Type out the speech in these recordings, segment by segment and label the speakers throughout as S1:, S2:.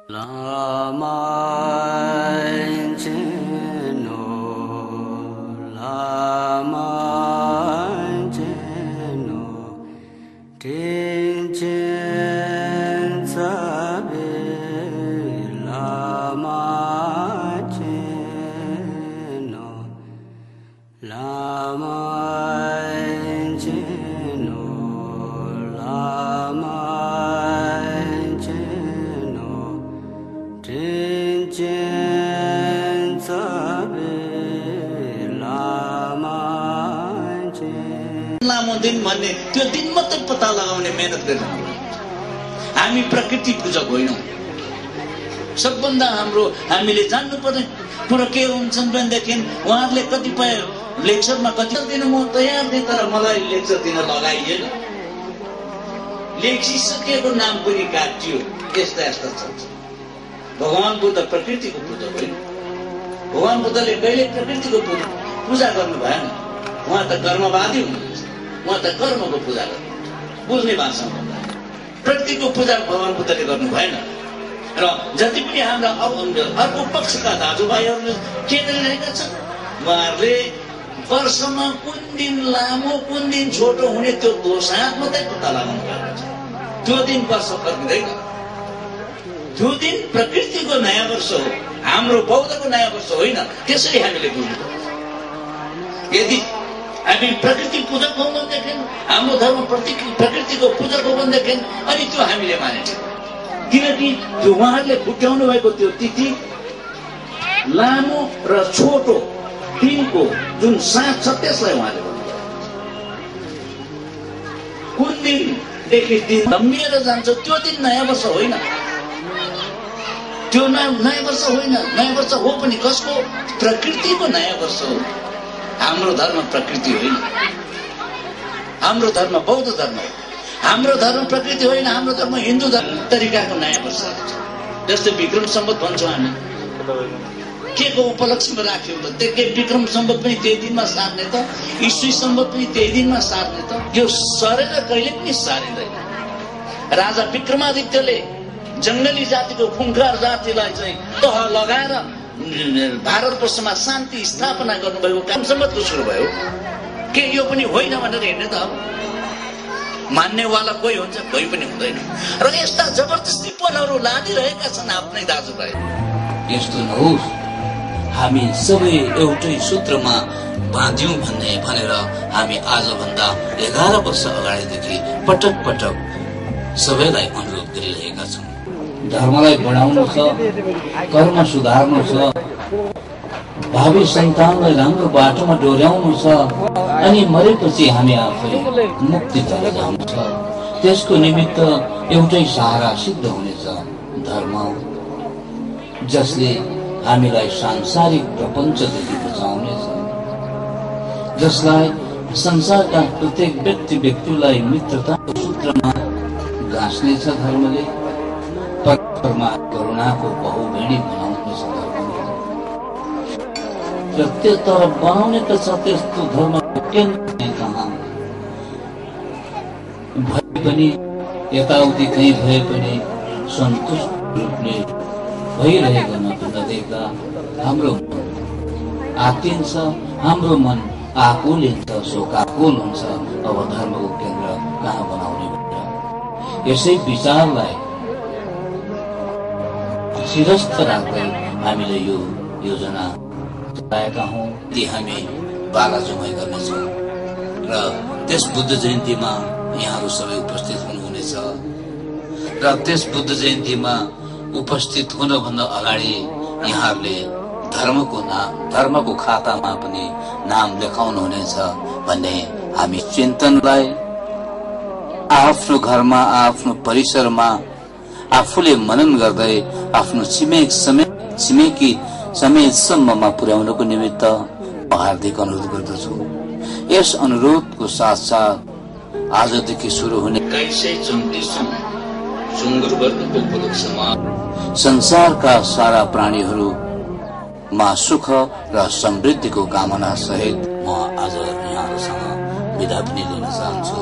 S1: लामो दिन भन्ने त्यो दिन मात्रै पत्ता लगाउने मेहनत गर्न हामी प्रकृति पूजक होइनौं। सबभन्दा हामीले जान्नुपर्ने कुरा के हुन्छन् भनेदेखि उहाँहरूले कतिपय लेक्चरमा कति दिन म तयार थिएँ तर मलाई लेक्चर दिन लगाइएन। लेखिसकेको नाम पनि काटियो। यस्ता यस्ता छ। भगवान बुद्ध प्रकृतिको पूजक होइन। भगवान बुद्धले कहिले प्रकृतिको पूजा गर्नु भएन। उहाँ त कर्मवादी हुनुहुन्छ। उहाँ त कर्मको पूजा गर्नुहुन्छ। बुझ्ने भाषामा प्रकृतिको पूजा भगवान बुद्धले गर्नु भएन। र जति पनि हाम्रा अर्को पक्षका दाजुभाइहरूले के गरिरहेका छन् उहाँहरूले वर्षमा कुन दिन लामो कुन दिन छोटो हुने त्यो दोषात मात्रै पत्ता लगाउनु भएको छ। त्यो दिन वर्ष फर्किँदैन। त्यो दिन प्रकृतिको नयाँ वर्ष हो। हाम्रो बौद्धको नयाँ वर्ष होइन। त्यसरी हामीले बुझ्नुपर्छ। यदि हामी प्रकृति पूजक हौँ भनेदेखि हाम्रो धर्म प्रकृतिको पूजक हो भनेदेखि अनि त्यो हामीले मानेछौँ। किनकि त्यो उहाँहरूले फुट्याउनु भएको त्यो तिथि लामो र छोटो दिनको जुन साथ छ त्यसलाई उहाँले भन्नुभयो। कुन दिनदेखि दिन लम्बिएर जान्छ त्यो दिन नयाँ वर्ष होइन। त्यो नयाँ वर्ष होइन। नयाँ वर्ष हो पनि कसको? प्रकृतिको नयाँ वर्ष हो। हाम्रो धर्म प्रकृति होइन। हाम्रो धर्म बौद्ध धर्म हो। हाम्रो धर्म प्रकृति होइन। हाम्रो धर्म हिन्दू धर्म तरिकाको नयाँ वर्ष छ। जस्तै विक्रम सम्वत भन्छौँ हामी। के को उपलक्ष्यमा राख्यौँ त? त्यो विक्रम सम्वत पनि त्यही दिनमा सार्ने त, ईस्वी सम्वत पनि त्यही दिनमा सार्ने त। यो सरेर कहिले पनि सारिँदैन। राजा विक्रमादित्यले जंगली जातिको खुंखार जातिलाई चाहिँ तह लगाएर भारतवर्षमा शान्ति स्थापना गर्नुभएको काम सम्बन्धको सुरु भयो। के यो पनि होइन भनेर हेर्ने त अब मान्नेवाला कोही हुन्छ, कोही पनि हुँदैन। र यस्ता जबरजस्तीपनहरू लादिरहेका छन् आफ्नै दाजुभाइ।
S2: यस्तो नहोस्, हामी सबै एउटै सूत्रमा बाँध्यौं भनेर हामी आजभन्दा 11 वर्ष अगाडिदेखि पटक पटक सबैलाई अनुरोध गरिरहेका छौँ। धर्मलाई बढाउनु छ, कर्म सुधार्नु छ, भावी सन्तानलाई राम्रो बाटोमा डोर्याउनु छ, अनि मरेपछि हामी आफै मुक्ति चले जानु छ। त्यसको निमित्त एउटै सहारा सिद्ध हुनेछ, धर्म, जसले हामीलाई सांसारिक प्रपञ्चदेखि बचाउनेछ, जसलाई संसारका प्रत्येक व्यक्तिलाई मित्रताको सूत्रमा गाँच्नेछ। धर्मले परस्परमा करुणाको बहुवेणी बनाउनेछ। धर्मले प्रत्येकतर बनाउने त छ, त्यस्तो धर्म केन्द्र कहाँ भए पनि यताउति कहीँ भए पनि सन्तुष्ट रूपले भइरहेको नदेख्दा हाम्रो आत्तिन्छ, हाम्रो मन आकुलिन्छ, शोकाकुल हुन्छ। अब धर्मको केन्द्र कहाँ बनाउने भनेर यसै विचारलाई शिरस्थ राख्दै हामीले यो योजना चलाएका हौँ। ती हामी बालाजुमै गर्नेछौँ र त्यस बुद्ध जयन्तीमा यहाँहरू सबै उपस्थित हुनुहुनेछ। र त्यस बुद्ध जयन्तीमा उपस्थित हुनभन्दा अगाडि यहाँहरूले धर्मको खातामा पनि नाम लेखाउनु हुनेछ भन्ने हामी चिन्तनलाई आफ्नो घरमा, आफ्नो परिसरमा आफूले मनन गर्दै आफ्नो छिमेकी समेतसम्ममा पुर्याउनको निमित्त हार्दिक अनुरोध गर्दछु। यस अनुरोधको साथसाथ आजदेखि सुरु हुने 2134औं सुँगुर वर्गको उपलक्ष्यमा संसारका सारा प्राणीहरूमा सुख र समृद्धिको कामना सहित म आज यहाँहरूसँग बिदा पनि लिन चाहन्छु।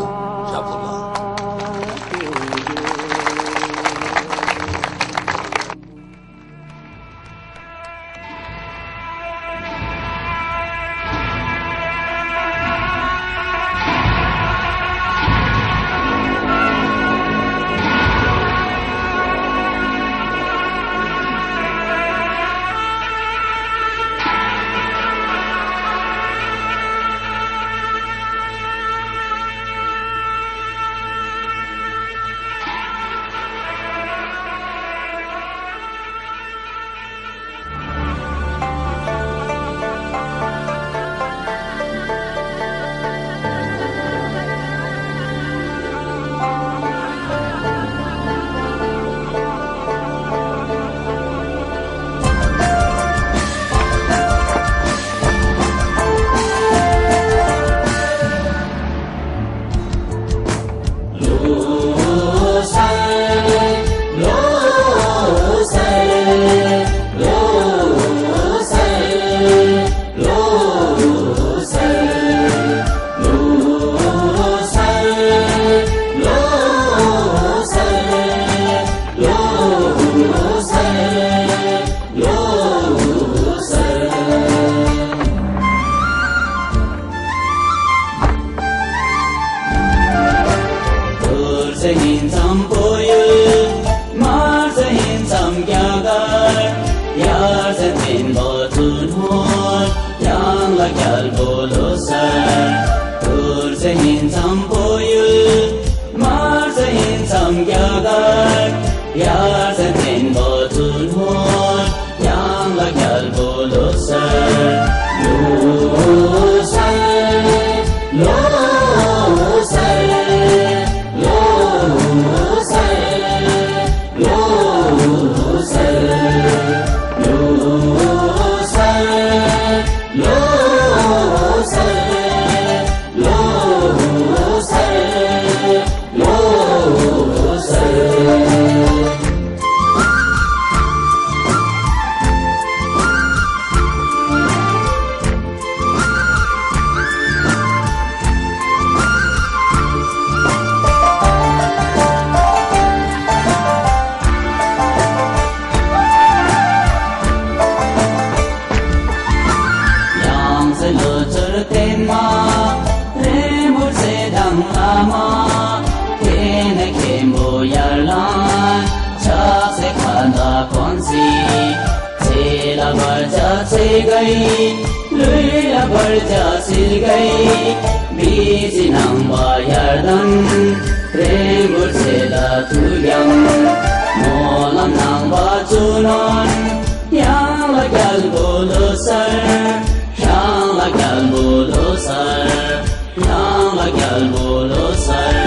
S3: konsi Sela barja segai Luila barja silgai Biji namba yardan Premur sela tulyam Molam namba chunon Yang la gal bolo sar Yang la gal bolo sar Yang la gal bolo sar